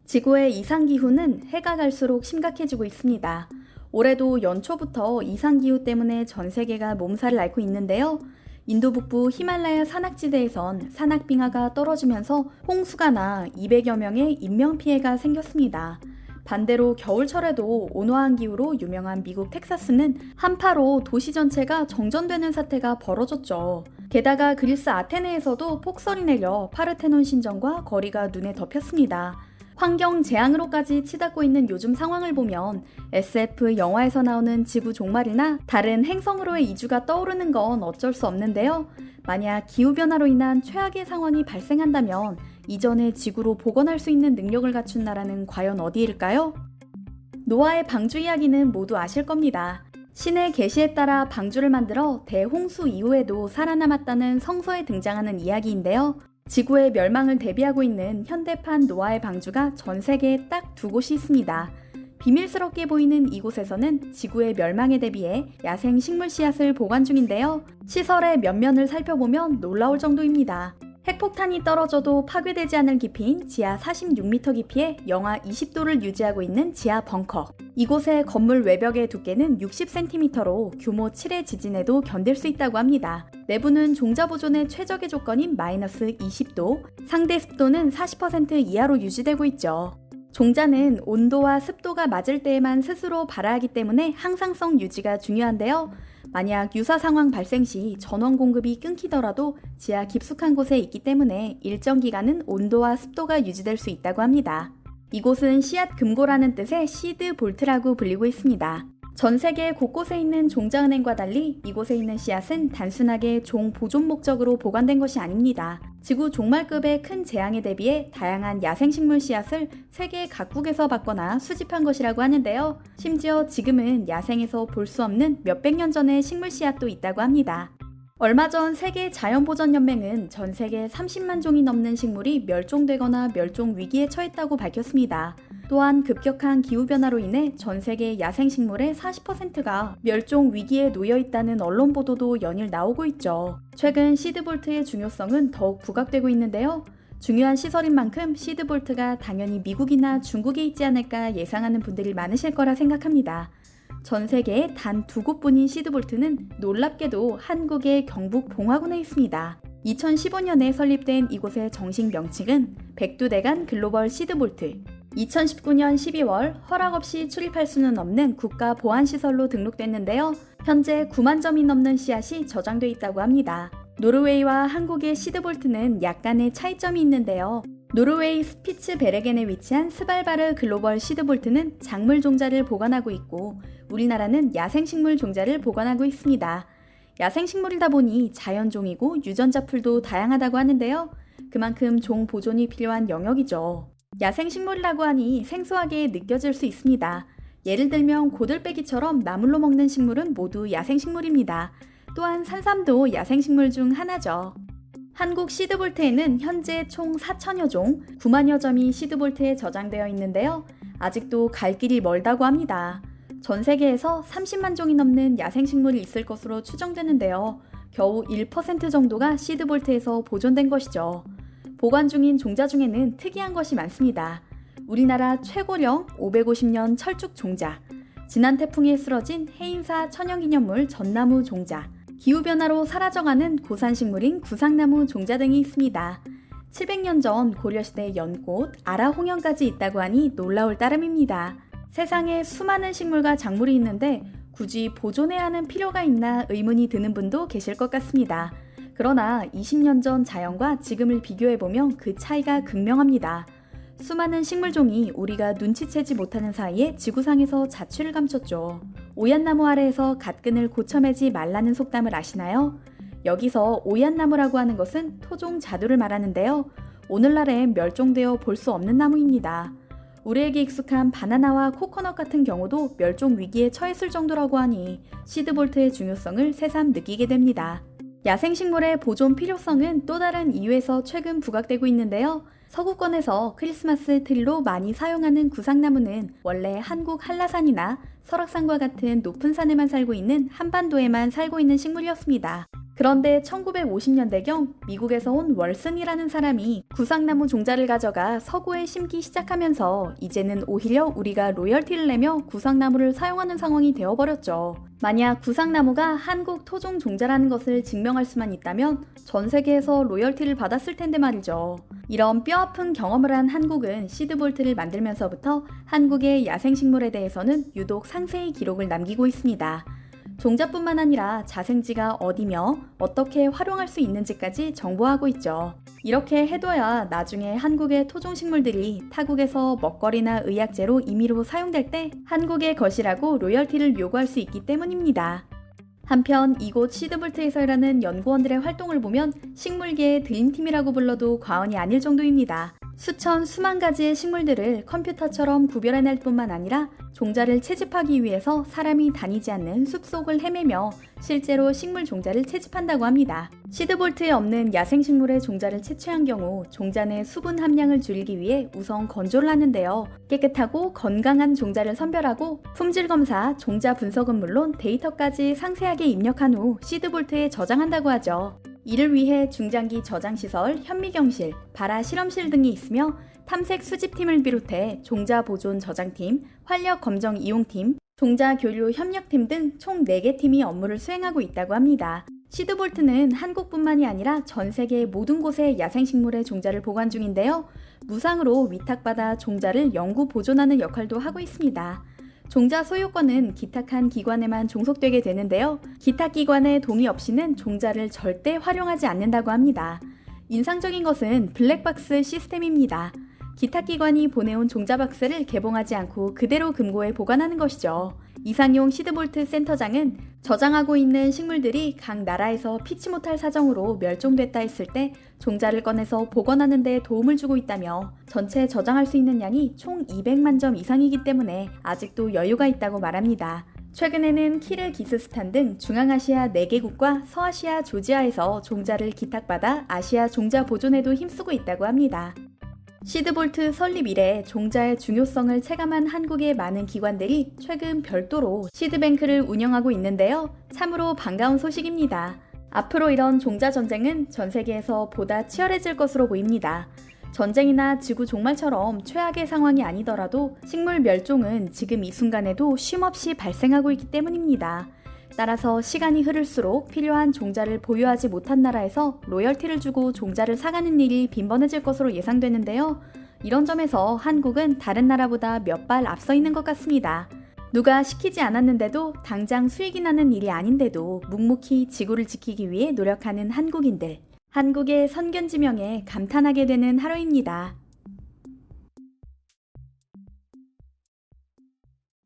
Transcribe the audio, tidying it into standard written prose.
지구의 이상기후는 해가 갈수록 심각해지고 있습니다. 올해도 연초부터 이상기후 때문에 전 세계가 몸살을 앓고 있는데요. 인도 북부 히말라야 산악지대에선 산악빙하가 떨어지면서 홍수가 나 200여 명의 인명피해가 생겼습니다. 반대로 겨울철에도 온화한 기후로 유명한 미국 텍사스는 한파로 도시 전체가 정전되는 사태가 벌어졌죠. 게다가 그리스 아테네에서도 폭설이 내려 파르테논 신전과 거리가 눈에 덮였습니다. 환경 재앙으로까지 치닫고 있는 요즘 상황을 보면 SF 영화에서 나오는 지구 종말이나 다른 행성으로의 이주가 떠오르는 건 어쩔 수 없는데요. 만약 기후변화로 인한 최악의 상황이 발생한다면 이전의 지구로 복원할 수 있는 능력을 갖춘 나라는 과연 어디일까요? 노아의 방주 이야기는 모두 아실 겁니다. 신의 계시에 따라 방주를 만들어 대홍수 이후에도 살아남았다는 성서에 등장하는 이야기인데요. 지구의 멸망을 대비하고 있는 현대판 노아의 방주가 전 세계에 딱 두 곳이 있습니다. 비밀스럽게 보이는 이곳에서는 지구의 멸망에 대비해 야생 식물 씨앗을 보관 중인데요. 시설의 면면을 살펴보면 놀라울 정도입니다. 핵폭탄이 떨어져도 파괴되지 않을 깊이인 지하 46m 깊이에 영하 20도를 유지하고 있는 지하 벙커. 이곳의 건물 외벽의 두께는 60cm로 규모 7의 지진에도 견딜 수 있다고 합니다. 내부는 종자 보존의 최적의 조건인 마이너스 20도, 상대 습도는 40% 이하로 유지되고 있죠. 종자는 온도와 습도가 맞을 때에만 스스로 발화하기 때문에 항상성 유지가 중요한데요. 만약 유사 상황 발생 시 전원 공급이 끊기더라도 지하 깊숙한 곳에 있기 때문에 일정 기간은 온도와 습도가 유지될 수 있다고 합니다. 이곳은 씨앗 금고라는 뜻의 시드 볼트라고 불리고 있습니다. 전 세계 곳곳에 있는 종자은행과 달리 이곳에 있는 씨앗은 단순하게 종 보존 목적으로 보관된 것이 아닙니다. 지구 종말급의 큰 재앙에 대비해 다양한 야생식물 씨앗을 세계 각국에서 받거나 수집한 것이라고 하는데요. 심지어 지금은 야생에서 볼 수 없는 몇백 년 전의 식물 씨앗도 있다고 합니다. 얼마 전 세계 자연보전연맹은 전 세계 30만 종이 넘는 식물이 멸종되거나 멸종 위기에 처했다고 밝혔습니다. 또한 급격한 기후변화로 인해 전 세계 야생식물의 40%가 멸종 위기에 놓여 있다는 언론 보도도 연일 나오고 있죠. 최근 시드볼트의 중요성은 더욱 부각되고 있는데요. 중요한 시설인 만큼 시드볼트가 당연히 미국이나 중국에 있지 않을까 예상하는 분들이 많으실 거라 생각합니다. 전 세계에 단 두 곳뿐인 시드볼트는 놀랍게도 한국의 경북 봉화군에 있습니다. 2015년에 설립된 이곳의 정식 명칭은 백두대간 글로벌 시드볼트. 2019년 12월 허락 없이 출입할 수는 없는 국가 보안시설로 등록됐는데요. 현재 9만 점이 넘는 씨앗이 저장돼 있다고 합니다. 노르웨이와 한국의 시드볼트는 약간의 차이점이 있는데요. 노르웨이 스피츠베레겐에 위치한 스발바르 글로벌 시드볼트는 작물 종자를 보관하고 있고 우리나라는 야생식물 종자를 보관하고 있습니다. 야생식물이다 보니 자연종이고 유전자 풀도 다양하다고 하는데요. 그만큼 종 보존이 필요한 영역이죠. 야생식물이라고 하니 생소하게 느껴질 수 있습니다. 예를 들면 고들빼기처럼 나물로 먹는 식물은 모두 야생식물입니다. 또한 산삼도 야생식물 중 하나죠. 한국 시드볼트에는 현재 총 4천여 종, 9만여 점이 시드볼트에 저장되어 있는데요. 아직도 갈 길이 멀다고 합니다. 전 세계에서 30만 종이 넘는 야생식물이 있을 것으로 추정되는데요. 겨우 1% 정도가 시드볼트에서 보존된 것이죠. 보관 중인 종자 중에는 특이한 것이 많습니다. 우리나라 최고령 550년 철쭉 종자, 지난 태풍에 쓰러진 해인사 천연기념물 전나무 종자, 기후변화로 사라져가는 고산식물인 구상나무 종자 등이 있습니다. 700년 전 고려시대 연꽃, 아라홍연까지 있다고 하니 놀라울 따름입니다. 세상에 수많은 식물과 작물이 있는데 굳이 보존해야 하는 필요가 있나 의문이 드는 분도 계실 것 같습니다. 그러나 20년 전 자연과 지금을 비교해보면 그 차이가 극명합니다. 수많은 식물종이 우리가 눈치채지 못하는 사이에 지구상에서 자취를 감췄죠. 오얏나무 아래에서 갓근을 고쳐매지 말라는 속담을 아시나요? 여기서 오얏나무라고 하는 것은 토종 자두를 말하는데요. 오늘날엔 멸종되어 볼 수 없는 나무입니다. 우리에게 익숙한 바나나와 코코넛 같은 경우도 멸종 위기에 처했을 정도라고 하니 시드볼트의 중요성을 새삼 느끼게 됩니다. 야생식물의 보존 필요성은 또 다른 이유에서 최근 부각되고 있는데요. 서구권에서 크리스마스 트리로 많이 사용하는 구상나무는 원래 한국 한라산이나 설악산과 같은 높은 산에만 살고 있는 한반도에만 살고 있는 식물이었습니다. 그런데 1950년대경 미국에서 온 월슨이라는 사람이 구상나무 종자를 가져가 서구에 심기 시작하면서 이제는 오히려 우리가 로열티를 내며 구상나무를 사용하는 상황이 되어버렸죠. 만약 구상나무가 한국 토종 종자라는 것을 증명할 수만 있다면 전 세계에서 로열티를 받았을 텐데 말이죠. 이런 뼈아픈 경험을 한 한국은 시드볼트를 만들면서부터 한국의 야생식물에 대해서는 유독 상세히 기록을 남기고 있습니다. 종자뿐만 아니라 자생지가 어디며 어떻게 활용할 수 있는지까지 정보하고 있죠. 이렇게 해둬야 나중에 한국의 토종식물들이 타국에서 먹거리나 의약재로 임의로 사용될 때 한국의 것이라고 로열티를 요구할 수 있기 때문입니다. 한편 이곳 시드볼트에서 일하는 연구원들의 활동을 보면 식물계의 드림팀이라고 불러도 과언이 아닐 정도입니다. 수만 가지의 식물들을 컴퓨터처럼 구별해낼 뿐만 아니라 종자를 채집하기 위해서 사람이 다니지 않는 숲속을 헤매며 실제로 식물 종자를 채집한다고 합니다. 시드볼트에 없는 야생식물의 종자를 채취한 경우 종자 내 수분 함량을 줄이기 위해 우선 건조를 하는데요. 깨끗하고 건강한 종자를 선별하고 품질 검사, 종자 분석은 물론 데이터까지 상세하게 입력한 후 시드볼트에 저장한다고 하죠. 이를 위해 중장기 저장시설, 현미경실, 발화 실험실 등이 있으며 탐색 수집팀을 비롯해 종자 보존 저장팀, 활력 검정 이용팀, 종자 교류 협력팀 등 총 4개 팀이 업무를 수행하고 있다고 합니다. 시드볼트는 한국뿐만이 아니라 전 세계 모든 곳에 야생식물의 종자를 보관 중인데요. 무상으로 위탁받아 종자를 영구 보존하는 역할도 하고 있습니다. 종자 소유권은 기탁한 기관에만 종속되게 되는데요. 기탁기관의 동의 없이는 종자를 절대 활용하지 않는다고 합니다. 인상적인 것은 블랙박스 시스템입니다. 기탁기관이 보내온 종자박스를 개봉하지 않고 그대로 금고에 보관하는 것이죠. 이상용 시드볼트 센터장은 저장하고 있는 식물들이 각 나라에서 피치 못할 사정으로 멸종됐다 했을 때 종자를 꺼내서 복원하는 데 도움을 주고 있다며 전체 저장할 수 있는 양이 총 200만 점 이상이기 때문에 아직도 여유가 있다고 말합니다. 최근에는 키르기스스탄 등 중앙아시아 4개국과 서아시아 조지아에서 종자를 기탁받아 아시아 종자 보존에도 힘쓰고 있다고 합니다. 시드볼트 설립 이래 종자의 중요성을 체감한 한국의 많은 기관들이 최근 별도로 시드뱅크를 운영하고 있는데요. 참으로 반가운 소식입니다. 앞으로 이런 종자 전쟁은 전 세계에서 보다 치열해질 것으로 보입니다. 전쟁이나 지구 종말처럼 최악의 상황이 아니더라도 식물 멸종은 지금 이 순간에도 쉼없이 발생하고 있기 때문입니다. 따라서 시간이 흐를수록 필요한 종자를 보유하지 못한 나라에서 로열티를 주고 종자를 사가는 일이 빈번해질 것으로 예상되는데요. 이런 점에서 한국은 다른 나라보다 몇 발 앞서 있는 것 같습니다. 누가 시키지 않았는데도 당장 수익이 나는 일이 아닌데도 묵묵히 지구를 지키기 위해 노력하는 한국인들. 한국의 선견지명에 감탄하게 되는 하루입니다.